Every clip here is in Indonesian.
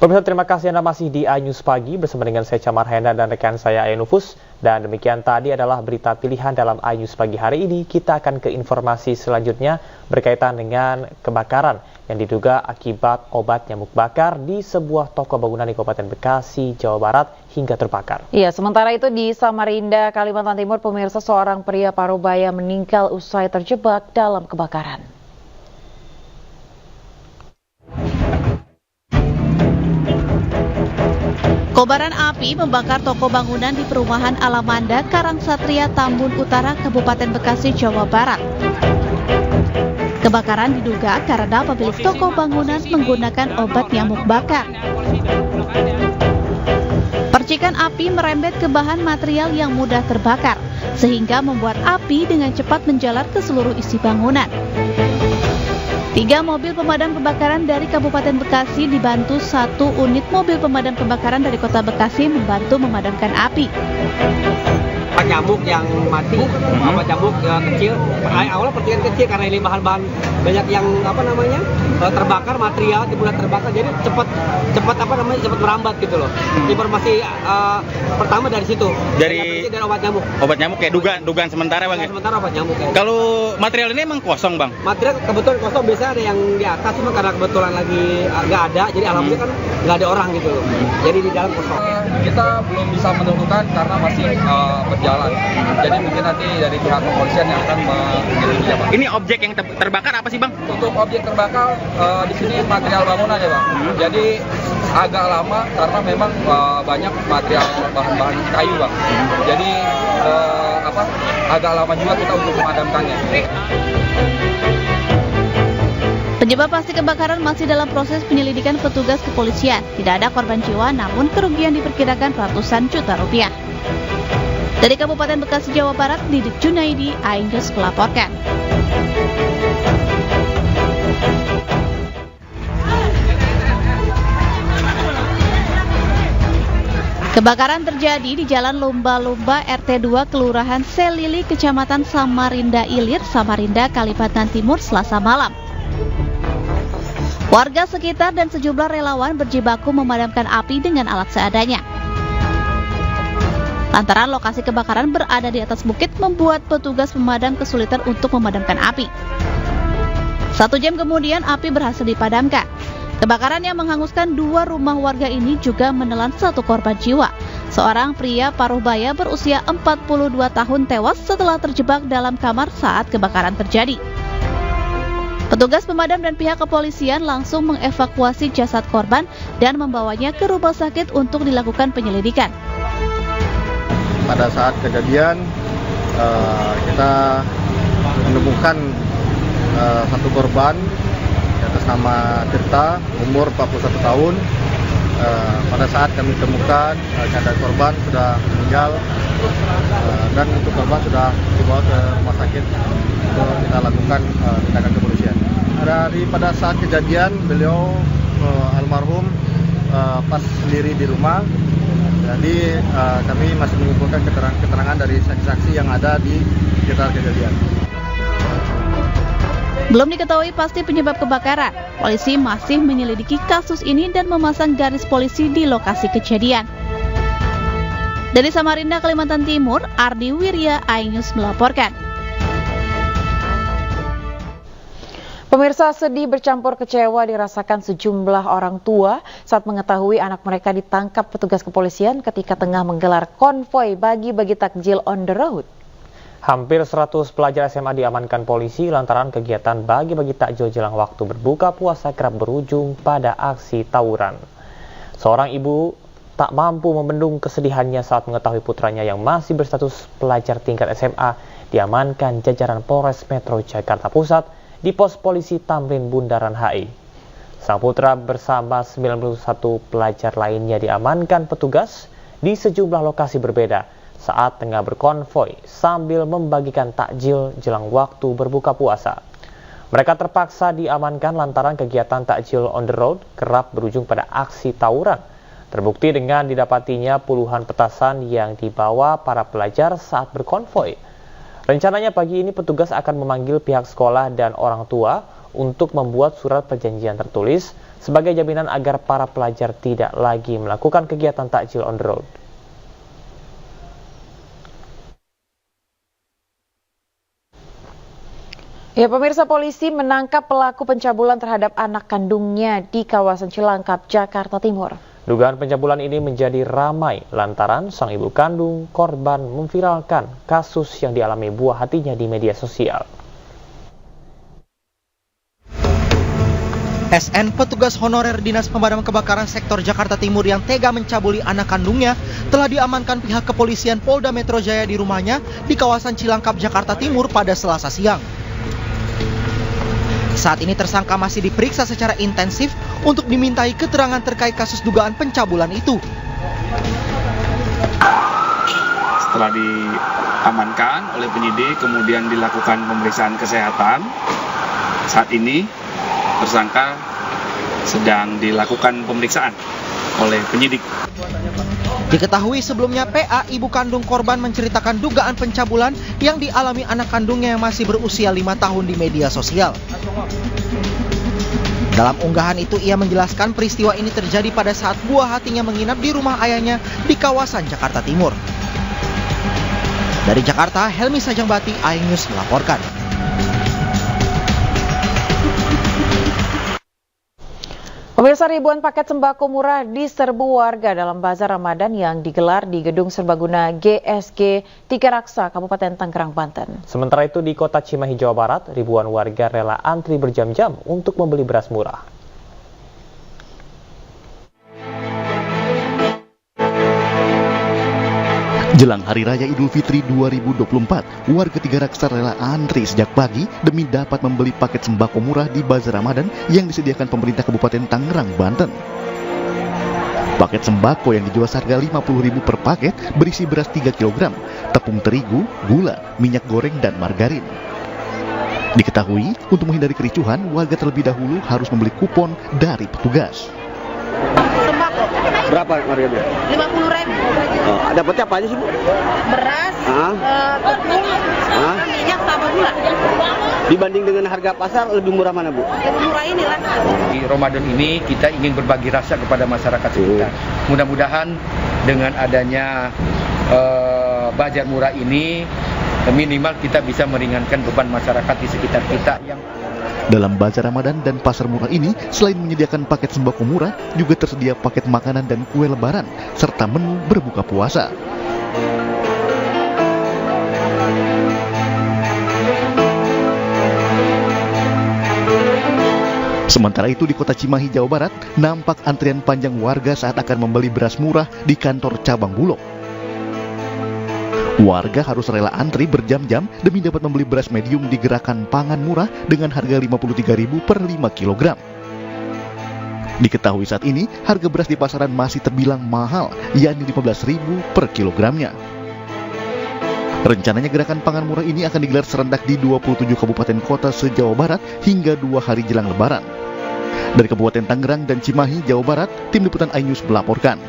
Pemirsa, terima kasih Anda masih di iNews Pagi bersama dengan saya Camar Henda dan rekan saya Ayanufus. Dan demikian tadi adalah berita pilihan dalam iNews Pagi hari ini. Kita akan ke informasi selanjutnya berkaitan dengan kebakaran yang diduga akibat obat nyamuk bakar di sebuah toko bangunan di Kabupaten Bekasi, Jawa Barat hingga terbakar. Iya, sementara itu di Samarinda, Kalimantan Timur, pemirsa, seorang pria Parubaya meninggal usai terjebak dalam kebakaran. Kobaran api membakar toko bangunan di perumahan Alamanda, Karangsatria, Tambun Utara, Kabupaten Bekasi, Jawa Barat. Kebakaran diduga karena pemilik toko bangunan menggunakan obat nyamuk bakar. Percikan api merembet ke bahan material yang mudah terbakar, sehingga membuat api dengan cepat menjalar ke seluruh isi bangunan. 3 mobil pemadam kebakaran dari Kabupaten Bekasi dibantu 1 unit mobil pemadam kebakaran dari Kota Bekasi membantu memadamkan api. Nyamuk yang mati, obat nyamuk kecil. Awalnya percikan kecil karena ini bahan-bahan banyak yang terbakar, material mudah terbakar, jadi cepat merambat gitu loh. Informasi pertama dari situ. Dari obat nyamuk. Obat nyamuk kayak dugaan sementara bang. Sementara obat nyamuk. Kalau material ini emang kosong bang. Material kebetulan kosong, biasanya ada yang di atas, cuma karena kebetulan lagi nggak ada, jadi alhamdulillah kan nggak ada orang gitu loh. Jadi di dalam kosong. Kita belum bisa menentukan karena masih berjalan. Jadi mungkin nanti dari pihak kepolisian yang akan menyelidiki Pak. Ini objek yang terbakar apa sih bang? Untuk objek terbakar di sini material bangunan ya bang. Jadi agak lama karena memang banyak material bahan-bahan kayu bang. Jadi agak lama juga kita untuk memadamkannya. Penyebab pasti kebakaran masih dalam proses penyelidikan petugas kepolisian. Tidak ada korban jiwa, namun kerugian diperkirakan ratusan juta rupiah. Dari Kabupaten Bekasi, Jawa Barat, Didik Junaidi, iNews melaporkan. Kebakaran terjadi di Jalan Lumba-Lumba RT 2 Kelurahan Selili, Kecamatan Samarinda Ilir, Samarinda, Kalimantan Timur, Selasa malam. Warga sekitar dan sejumlah relawan berjibaku memadamkan api dengan alat seadanya. Lantaran lokasi kebakaran berada di atas bukit membuat petugas pemadam kesulitan untuk memadamkan api. 1 jam kemudian api berhasil dipadamkan. Kebakaran yang menghanguskan 2 rumah warga ini juga menelan 1 korban jiwa. Seorang pria Parubaya berusia 42 tahun tewas setelah terjebak dalam kamar saat kebakaran terjadi. Petugas pemadam dan pihak kepolisian langsung mengevakuasi jasad korban dan membawanya ke rumah sakit untuk dilakukan penyelidikan. Pada saat kejadian kita menemukan 1 korban atas nama Tirta, umur 41 tahun. Pada saat kami temukan keadaan korban sudah meninggal dan untuk korban sudah dibawa ke rumah sakit untuk kita lakukan tindakan kepolisian. Pada saat kejadian beliau almarhum pas sendiri di rumah. Jadi kami masih mengumpulkan keterangan dari saksi-saksi yang ada di sekitar kejadian. Belum diketahui pasti penyebab kebakaran. Polisi masih menyelidiki kasus ini dan memasang garis polisi di lokasi kejadian. Dari Samarinda, Kalimantan Timur, Ardi Wirya, iNews melaporkan. Pemirsa, sedih bercampur kecewa dirasakan sejumlah orang tua saat mengetahui anak mereka ditangkap petugas kepolisian ketika tengah menggelar konvoi bagi-bagi takjil on the road. Hampir 100 pelajar SMA diamankan polisi lantaran kegiatan bagi-bagi takjil jelang waktu berbuka puasa kerap berujung pada aksi tawuran. Seorang ibu tak mampu membendung kesedihannya saat mengetahui putranya yang masih berstatus pelajar tingkat SMA diamankan jajaran Polres Metro Jakarta Pusat di pos polisi Tamrin Bundaran HI. Sang putra bersama 91 pelajar lainnya diamankan petugas di sejumlah lokasi berbeda saat tengah berkonvoi sambil membagikan takjil jelang waktu berbuka puasa. Mereka terpaksa diamankan lantaran kegiatan takjil on the road kerap berujung pada aksi tawuran. Terbukti dengan didapatinya puluhan petasan yang dibawa para pelajar saat berkonvoi. Rencananya pagi ini petugas akan memanggil pihak sekolah dan orang tua untuk membuat surat perjanjian tertulis sebagai jaminan agar para pelajar tidak lagi melakukan kegiatan takjil on the road. Ya, pemirsa, polisi menangkap pelaku pencabulan terhadap anak kandungnya di kawasan Cilangkap, Jakarta Timur. Dugaan pencabulan ini menjadi ramai lantaran sang ibu kandung korban memviralkan kasus yang dialami buah hatinya di media sosial. SN, petugas honorer Dinas Pemadam Kebakaran Sektor Jakarta Timur yang tega mencabuli anak kandungnya, telah diamankan pihak kepolisian Polda Metro Jaya di rumahnya di kawasan Cilangkap, Jakarta Timur pada Selasa siang. Saat ini tersangka masih diperiksa secara intensif untuk dimintai keterangan terkait kasus dugaan pencabulan itu. Setelah diamankan oleh penyidik, kemudian dilakukan pemeriksaan kesehatan. Saat ini tersangka sedang dilakukan pemeriksaan oleh penyidik. Diketahui sebelumnya PA, ibu kandung korban, menceritakan dugaan pencabulan yang dialami anak kandungnya yang masih berusia 5 tahun di media sosial. Dalam unggahan itu ia menjelaskan peristiwa ini terjadi pada saat buah hatinya menginap di rumah ayahnya di kawasan Jakarta Timur. Dari Jakarta, Helmi Sajangbati, iNews melaporkan. Pemirsa, ribuan paket sembako murah diserbu warga dalam bazar Ramadan yang digelar di Gedung Serbaguna GSG Tiga Raksa, Kabupaten Tangerang, Banten. Sementara itu di kota Cimahi, Jawa Barat, ribuan warga rela antri berjam-jam untuk membeli beras murah. Jelang Hari Raya Idul Fitri 2024, warga Tiga Raksa rela antri sejak pagi demi dapat membeli paket sembako murah di Bazar Ramadan yang disediakan pemerintah Kabupaten Tangerang, Banten. Paket sembako yang dijual seharga Rp50.000 per paket berisi beras 3 kg, tepung terigu, gula, minyak goreng, dan margarin. Diketahui, untuk menghindari kericuhan, warga terlebih dahulu harus membeli kupon dari petugas. Sembako. Berapa harganya? 50.000. Oh, dapatnya apa aja sih, Bu? Beras, tepung, minyak, sama gula. Dibanding dengan harga pasar, lebih murah mana, Bu? Lebih murah inilah. Di Ramadan ini kita ingin berbagi rasa kepada masyarakat sekitar. Mudah-mudahan dengan adanya bazar murah ini, minimal kita bisa meringankan beban masyarakat di sekitar kita yang... Dalam bazar Ramadan dan pasar murah ini, selain menyediakan paket sembako murah, juga tersedia paket makanan dan kue lebaran, serta menu berbuka puasa. Sementara itu di kota Cimahi, Jawa Barat, nampak antrian panjang warga saat akan membeli beras murah di kantor cabang Bulog. Warga harus rela antri berjam-jam demi dapat membeli beras medium di Gerakan Pangan Murah dengan harga Rp53.000 per 5 kg. Diketahui saat ini, harga beras di pasaran masih terbilang mahal, yakni Rp15.000 per kilogramnya. Rencananya Gerakan Pangan Murah ini akan digelar serentak di 27 kabupaten kota se-Jawa Barat hingga 2 hari jelang Lebaran. Dari Kabupaten Tangerang dan Cimahi, Jawa Barat, Tim Liputan iNews melaporkan.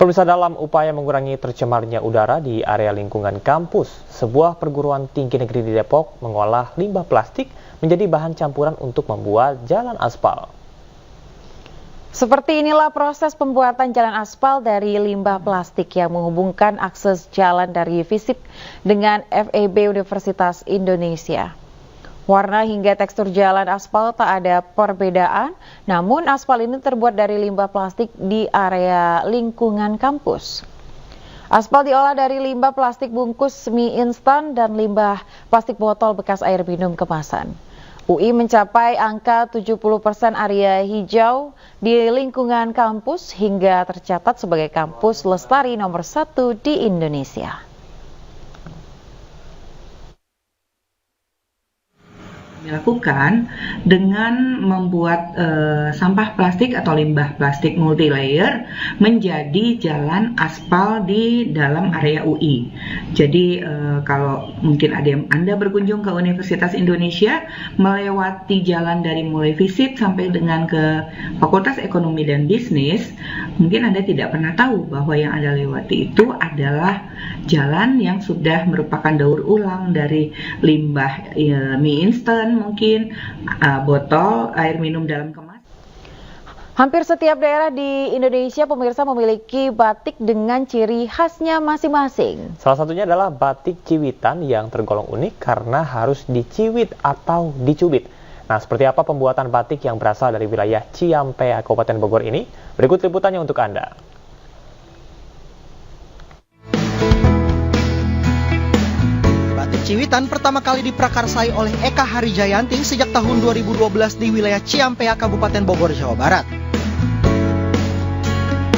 Pemirsa, dalam upaya mengurangi tercemarnya udara di area lingkungan kampus, sebuah perguruan tinggi negeri di Depok mengolah limbah plastik menjadi bahan campuran untuk membuat jalan aspal. Seperti inilah proses pembuatan jalan aspal dari limbah plastik yang menghubungkan akses jalan dari FISIP dengan FEB Universitas Indonesia. Warna hingga tekstur jalan aspal tak ada perbedaan, namun aspal ini terbuat dari limbah plastik di area lingkungan kampus. Aspal diolah dari limbah plastik bungkus mie instan dan limbah plastik botol bekas air minum kemasan. UI mencapai angka 70% area hijau di lingkungan kampus hingga tercatat sebagai kampus lestari nomor 1 di Indonesia. Dilakukan dengan membuat sampah plastik atau limbah plastik multilayer menjadi jalan aspal di dalam area UI. Jadi kalau mungkin ada yang Anda berkunjung ke Universitas Indonesia, melewati jalan dari mulai FISIP sampai dengan ke Fakultas Ekonomi dan Bisnis, mungkin Anda tidak pernah tahu bahwa yang Anda lewati itu adalah jalan yang sudah merupakan daur ulang dari limbah mie instan, carton mungkin, botol air minum dalam kemasan. Hampir setiap daerah di Indonesia pemirsa memiliki batik dengan ciri khasnya masing-masing. Salah satunya adalah batik Ciwitan yang tergolong unik karena harus diciwit atau dicubit. Nah, seperti apa pembuatan batik yang berasal dari wilayah Ciampea, Kabupaten Bogor ini? Berikut liputannya untuk Anda. Batik Ciwitan pertama kali diprakarsai oleh Eka Harijayanti sejak tahun 2012 di wilayah Ciampea, Kabupaten Bogor, Jawa Barat.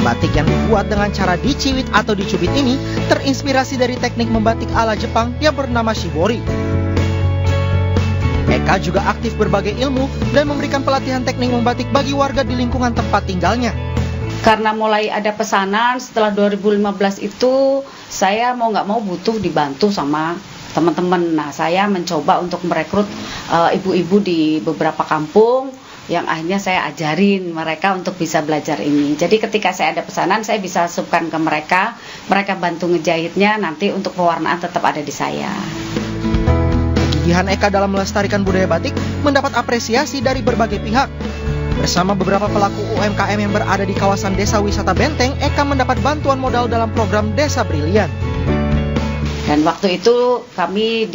Batik yang dibuat dengan cara diciwit atau dicubit ini terinspirasi dari teknik membatik ala Jepang yang bernama shibori. Eka juga aktif berbagai ilmu dan memberikan pelatihan teknik membatik bagi warga di lingkungan tempat tinggalnya. Karena mulai ada pesanan setelah 2015 itu, saya mau nggak mau butuh dibantu sama teman-teman. Nah, saya mencoba untuk merekrut ibu-ibu di beberapa kampung yang akhirnya saya ajarin mereka untuk bisa belajar ini. Jadi ketika saya ada pesanan, saya bisa subkan ke mereka bantu ngejahitnya, nanti untuk pewarnaan tetap ada di saya. Kegigihan Eka dalam melestarikan budaya batik mendapat apresiasi dari berbagai pihak. Bersama beberapa pelaku UMKM yang berada di kawasan Desa Wisata Benteng, Eka mendapat bantuan modal dalam program Desa Brilian. Dan waktu itu kami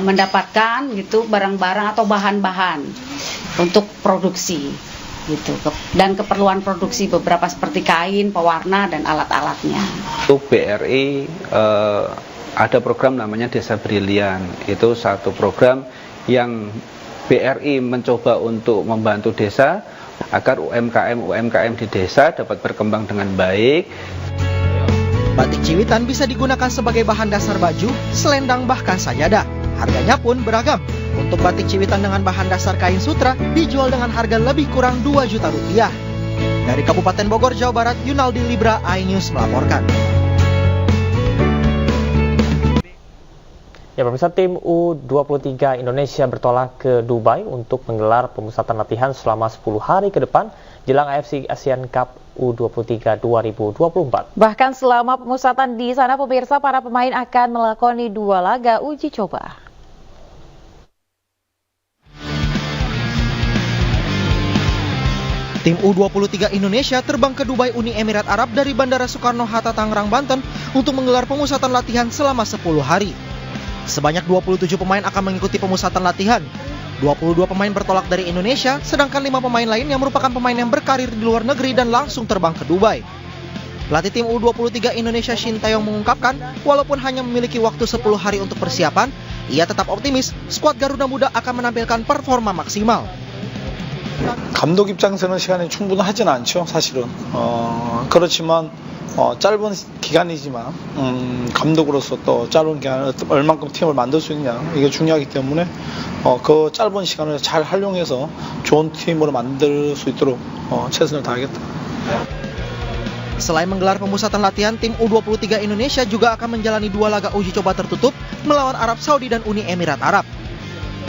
mendapatkan gitu barang-barang atau bahan-bahan untuk produksi gitu, dan keperluan produksi beberapa seperti kain, pewarna dan alat-alatnya. Untuk BRI ada program namanya Desa Brilian. Itu satu program yang BRI mencoba untuk membantu desa agar UMKM di desa dapat berkembang dengan baik. Batik Ciwitan bisa digunakan sebagai bahan dasar baju, selendang, bahkan sajadah. Harganya pun beragam. Untuk batik Ciwitan dengan bahan dasar kain sutra dijual dengan harga lebih kurang 2 juta rupiah. Dari Kabupaten Bogor, Jawa Barat, Yunaldi Libra, iNews melaporkan. Ya, pemirsa, tim U23 Indonesia bertolak ke Dubai untuk menggelar pemusatan latihan selama 10 hari ke depan jelang AFC Asian Cup U23 2024. Bahkan selama pemusatan di sana, pemirsa, para pemain akan melakoni 2 laga uji coba. Tim U23 Indonesia terbang ke Dubai, Uni Emirat Arab dari Bandara Soekarno-Hatta, Tangerang, Banten untuk menggelar pemusatan latihan selama 10 hari. Sebanyak 27 pemain akan mengikuti pemusatan latihan. 22 pemain bertolak dari Indonesia, sedangkan 5 pemain lain yang merupakan pemain yang berkarir di luar negeri dan langsung terbang ke Dubai. Pelatih tim U23 Indonesia Shin Taeyong mengungkapkan, walaupun hanya memiliki waktu 10 hari untuk persiapan, ia tetap optimis skuad Garuda Muda akan menampilkan performa maksimal. 감독 입장에서는 시간이 충분하진 않죠, 사실은. 그렇지만 짧은 기간이지만 감독으로서 또 짧은 기간에 얼만큼 팀을 만들 수 있냐, 이게 중요하기 때문에 그 짧은 시간을 잘 활용해서 좋은 팀으로 만들 수 있도록 최선을 다하겠다. Selain menggelar pemusatan latihan, tim U23 Indonesia juga akan menjalani 2 laga uji coba tertutup melawan Arab Saudi dan Uni Emirat Arab.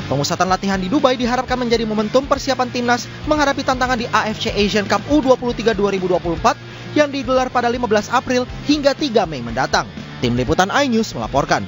Pemusatan latihan di Dubai diharapkan menjadi momentum persiapan timnas menghadapi tantangan di AFC Asian Cup U23 2024 yang digelar pada 15 April hingga 3 Mei mendatang. Tim Liputan iNews melaporkan.